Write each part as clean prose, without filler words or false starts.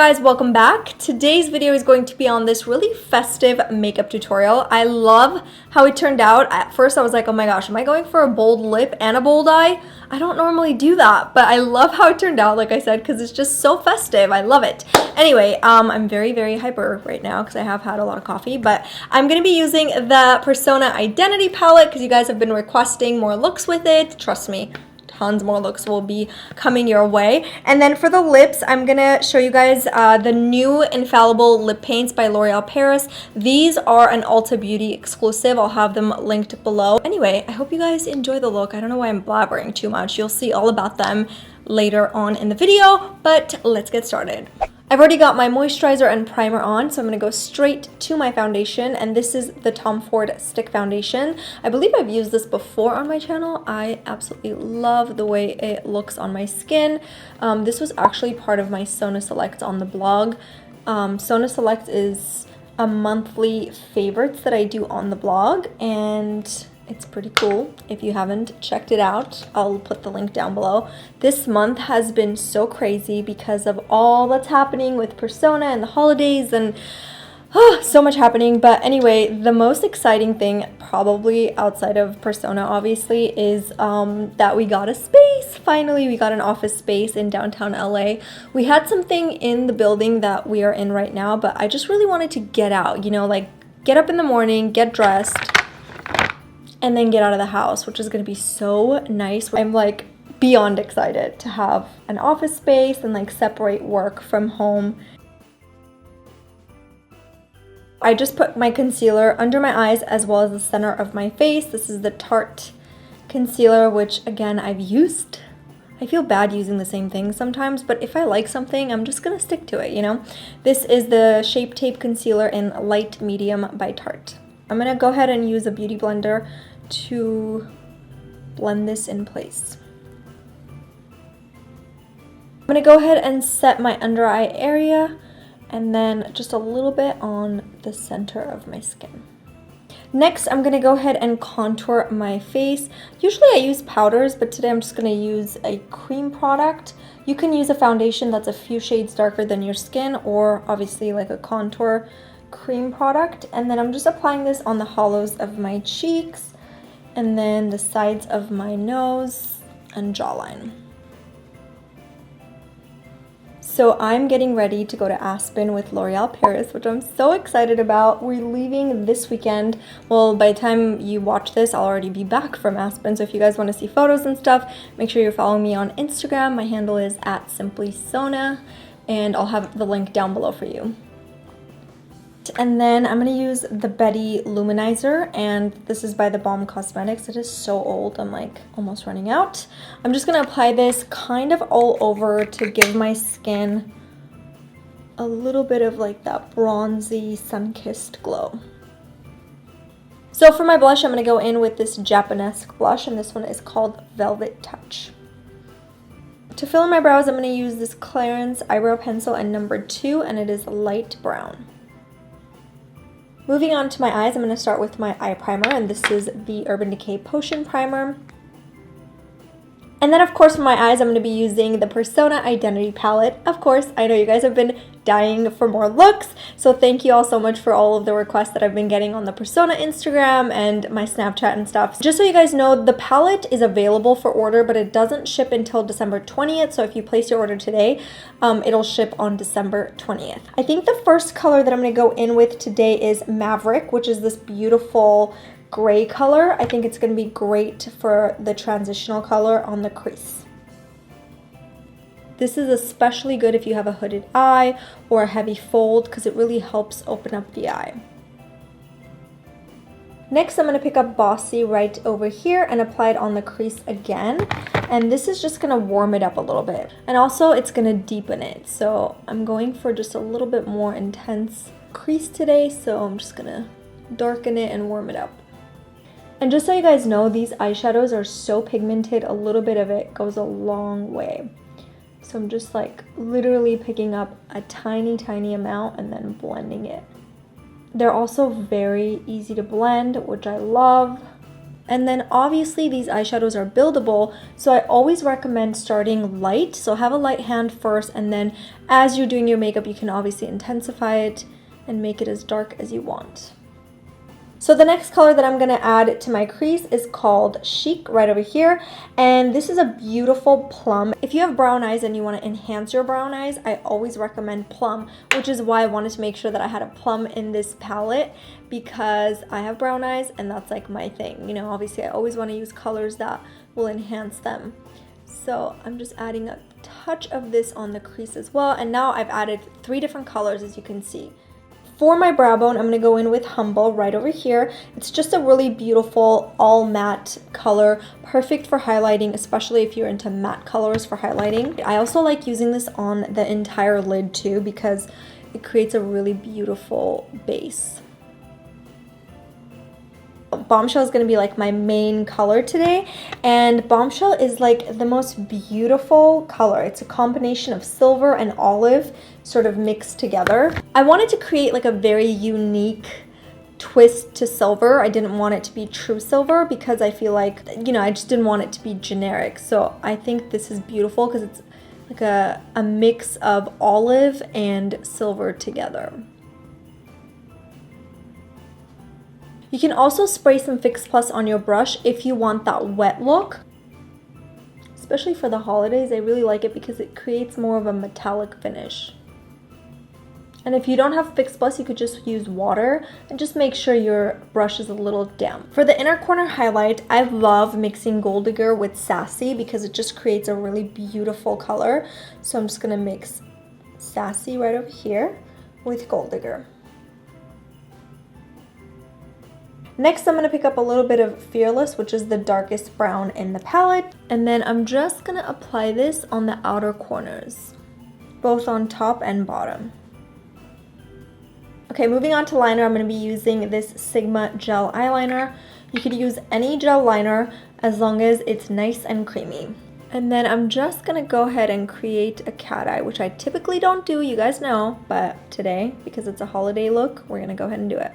guys, welcome back. Today's video is going to be on this really festive makeup tutorial. I love how it turned out. At first I was like, oh my gosh, am I going for a bold lip and a bold eye? I don't normally do that, but I love how it turned out, like I said, because it's just so festive. I love it. Anyway, I'm very hyper right now because I have had a lot of coffee, but I'm going to be using the Persona Identity palette because you guys have been requesting more looks with it. Trust me. Tons more looks will be coming your way. And then for the lips, I'm gonna show you guys the new Infallible lip paints by L'Oreal Paris. These are an Ulta Beauty exclusive. I'll have them linked below. Anyway, I hope you guys enjoy the look. I don't know why I'm blabbering too much. You'll see all about them later on in the video, but let's get started. I've already got my moisturizer and primer on, so I'm going to go straight to my foundation, and this is the Tom Ford Stick Foundation. I believe I've used this before on my channel. I absolutely love the way it looks on my skin. This was actually part of my Sona Select on the blog. Sona Select is a monthly favorites that I do on the blog, and it's pretty cool. If you haven't checked it out, I'll put the link down below. This month has been so crazy because of all that's happening with Persona and the holidays and so much happening. But anyway, the most exciting thing probably outside of Persona obviously is that we got a space. Finally, we got an office space in downtown LA. We had something in the building that we are in right now, but I just really wanted to get out, you know, like get up in the morning, get dressed, and then get out of the house, which is going to be so nice. I'm like beyond excited to have an office space and like separate work from home. I just put my concealer under my eyes as well as the center of my face. This is the Tarte concealer, which again I've used. I feel bad using the same thing sometimes, but if I like something, I'm just gonna stick to it, you know? This is the Shape Tape concealer in Light Medium by Tarte. I'm gonna go ahead and use a beauty blender to blend this in place. I'm going to go ahead and set my under eye area and then just a little bit on the center of my skin. Next, I'm going to go ahead and contour my face. Usually I use powders, but today I'm just going to use a cream product. You can use a foundation that's a few shades darker than your skin, or obviously like a contour cream product. And then I'm just applying this on the hollows of my cheeks, and then the sides of my nose and jawline. So I'm getting ready to go to Aspen with L'Oreal Paris, which I'm so excited about. We're leaving this weekend. Well, by the time you watch this, I'll already be back from Aspen. So if you guys want to see photos and stuff, make sure you're following me on Instagram. My handle is @simplysona, and I'll have the link down below for you. And then I'm going to use the Betty Luminizer, and this is by the Balm Cosmetics. It is so old, I'm like almost running out. I'm just going to apply this kind of all over to give my skin a little bit of like that bronzy, sun-kissed glow. So for my blush, I'm going to go in with this Japanesque blush, and this one is called Velvet Touch. To fill in my brows, I'm going to use this Clarins eyebrow pencil in number 2, and it is light brown. Moving on to my eyes, I'm going to start with my eye primer, and this is the Urban Decay Potion Primer. And then, of course, for my eyes, I'm going to be using the Persona Identity palette. Of course, I know you guys have been dying for more looks, so thank you all so much for all of the requests that I've been getting on the Persona Instagram and my Snapchat and stuff. Just so you guys know, the palette is available for order, but it doesn't ship until December 20th, so if you place your order today, it'll ship on December 20th. I think the first color that I'm going to go in with today is Maverick, which is this beautiful gray color. I think it's going to be great for the transitional color on the crease. This is especially good if you have a hooded eye or a heavy fold because it really helps open up the eye. Next, I'm going to pick up Bossy right over here and apply it on the crease again. And this is just going to warm it up a little bit. And also, it's going to deepen it. So I'm going for just a little bit more intense crease today. So I'm just going to darken it and warm it up. And just so you guys know, these eyeshadows are so pigmented, a little bit of it goes a long way. So I'm just like literally picking up a tiny amount and then blending it. They're also very easy to blend, which I love. And then obviously these eyeshadows are buildable, so I always recommend starting light. So have a light hand first, and then as you're doing your makeup, you can obviously intensify it and make it as dark as you want. So the next color that I'm going to add to my crease is called Chic, right over here. And this is a beautiful plum. If you have brown eyes and you want to enhance your brown eyes, I always recommend plum, which is why I wanted to make sure that I had a plum in this palette, because I have brown eyes and that's like my thing. You know, obviously I always want to use colors that will enhance them. So I'm just adding a touch of this on the crease as well. And now I've added 3 different colors, as you can see. For my brow bone, I'm going to go in with Humble right over here. It's just a really beautiful all matte color, perfect for highlighting, especially if you're into matte colors for highlighting. I also like using this on the entire lid too, because it creates a really beautiful base. Bombshell is going to be like my main color today, and Bombshell is like the most beautiful color. It's a combination of silver and olive sort of mixed together. I wanted to create like a very unique twist to silver. I didn't want it to be true silver because I feel like, you know, I just didn't want it to be generic. So I think this is beautiful because it's like a mix of olive and silver together. You can also spray some Fix Plus on your brush if you want that wet look. Especially for the holidays, I really like it because it creates more of a metallic finish. And if you don't have Fix Plus, you could just use water and just make sure your brush is a little damp. For the inner corner highlight, I love mixing Gold Digger with Sassy because it just creates a really beautiful color. So I'm just gonna mix Sassy right over here with Gold Digger. Next, I'm going to pick up a little bit of Fearless, which is the darkest brown in the palette. And then I'm just going to apply this on the outer corners, both on top and bottom. Okay, moving on to liner, I'm going to be using this Sigma gel eyeliner. You could use any gel liner as long as it's nice and creamy. And then I'm just going to go ahead and create a cat eye, which I typically don't do, you guys know, but today, because it's a holiday look, we're going to go ahead and do it.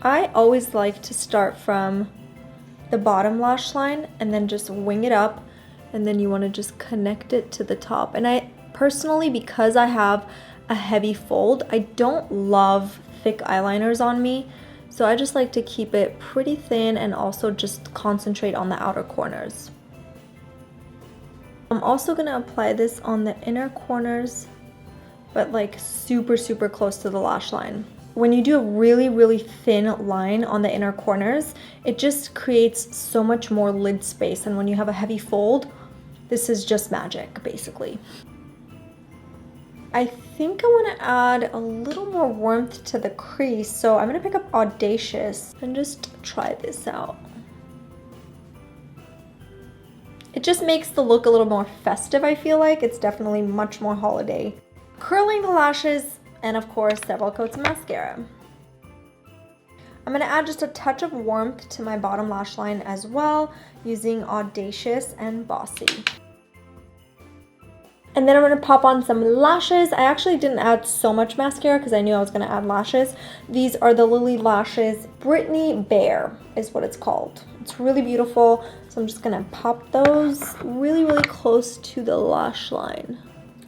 I always like to start from the bottom lash line and then just wing it up, and then you want to just connect it to the top. And I personally, because I have a heavy fold, I don't love thick eyeliners on me, so I just like to keep it pretty thin and also just concentrate on the outer corners. I'm also going to apply this on the inner corners, but like super close to the lash line. When you do a really thin line on the inner corners, it just creates so much more lid space, and when you have a heavy fold, this is just magic, basically. I think I want to add a little more warmth to the crease, so I'm going to pick up Audacious and just try this out. It just makes the look a little more festive, I feel like. It's definitely much more holiday. Curling the lashes, and of course, several coats of mascara. I'm going to add just a touch of warmth to my bottom lash line as well, using Audacious and Bossy. And then I'm going to pop on some lashes. I actually didn't add so much mascara because I knew I was going to add lashes. These are the Lily Lashes Brittany Bear is what it's called. It's really beautiful, so I'm just going to pop those really close to the lash line.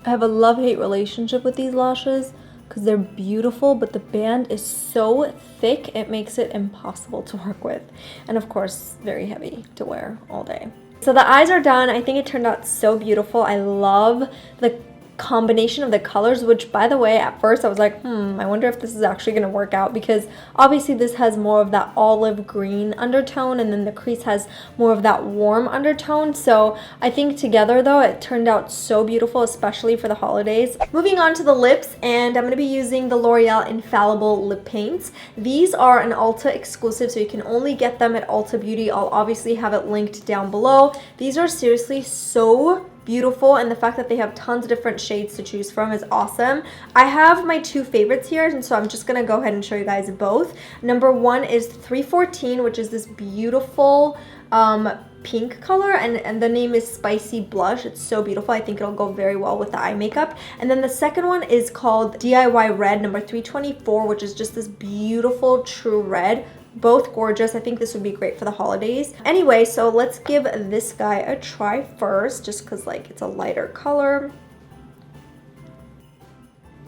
I have a love-hate relationship with these lashes because they're beautiful, but the band is so thick it makes it impossible to work with, and of course very heavy to wear all day. So the eyes are done. I think it turned out so beautiful. I love the combination of the colors, which by the way, at first I was like, I wonder if this is actually going to work out, because obviously this has more of that olive green undertone and then the crease has more of that warm undertone. So I think together though, it turned out so beautiful, especially for the holidays. Moving on to the lips, and I'm going to be using the L'Oreal Infallible Lip Paints. These are an Ulta exclusive, so you can only get them at Ulta Beauty. I'll obviously have it linked down below. These are seriously so beautiful, and the fact that they have tons of different shades to choose from is awesome. I have my 2 favorites here, and so I'm just gonna go ahead and show you guys both. Number 1 is 314, which is this beautiful pink color, and the name is Spicy Blush. It's so beautiful. I think it'll go very well with the eye makeup. And then the second one is called DIY Red number 324, which is just this beautiful true red. Both gorgeous. I think this would be great for the holidays. Anyway, so let's give this guy a try first, just because like it's a lighter color.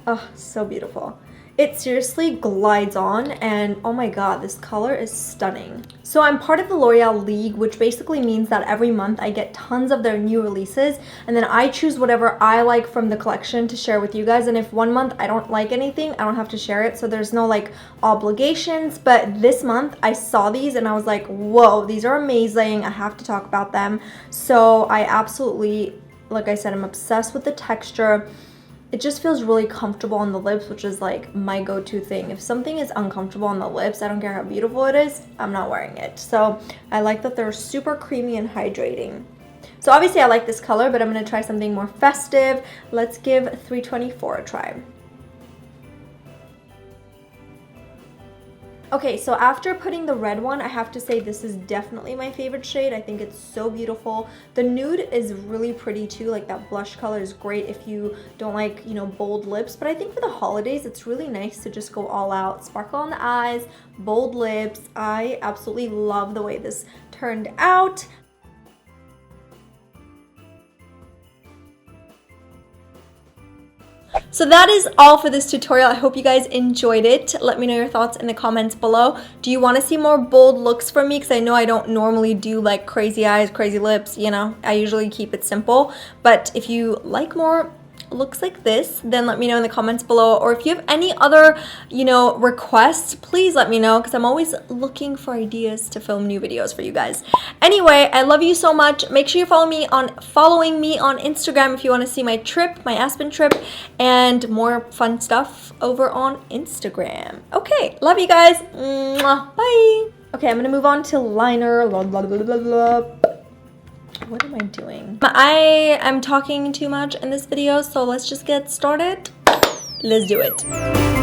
Oh, so beautiful. It seriously glides on, and oh my god, this color is stunning. So I'm part of the L'Oreal League, which basically means that every month I get tons of their new releases, and then I choose whatever I like from the collection to share with you guys. And if one month I don't like anything, I don't have to share it, so there's no like obligations. But this month I saw these and I was like, whoa, these are amazing. I have to talk about them. So I absolutely, like I said, I'm obsessed with the texture. It just feels really comfortable on the lips, which is like my go-to thing. If something is uncomfortable on the lips, I don't care how beautiful it is, I'm not wearing it. So I like that they're super creamy and hydrating. So obviously I like this color, but I'm gonna try something more festive. Let's give 324 a try. Okay, so after putting the red one, I have to say this is definitely my favorite shade. I think it's so beautiful. The nude is really pretty too, like that blush color is great if you don't like, you know, bold lips. But I think for the holidays, it's really nice to just go all out. Sparkle on the eyes, bold lips. I absolutely love the way this turned out. So that is all for this tutorial. I hope you guys enjoyed it. Let me know your thoughts in the comments below. Do you want to see more bold looks from me? Because I know I don't normally do like crazy eyes, crazy lips, you know. I usually keep it simple. But if you like more looks like this, then let me know in the comments below. Or if you have any other, you know, requests, please let me know, because I'm always looking for ideas to film new videos for you guys. Anyway, I love you so much. Make sure you following me on Instagram if you want to see my trip, my Aspen trip, and more fun stuff over on Instagram. Okay, love you guys. Mwah. Bye. Okay, I'm gonna move on to liner. Blah, blah, blah, blah, blah. What am I doing? I am talking too much in this video, so let's just get started. Let's do it.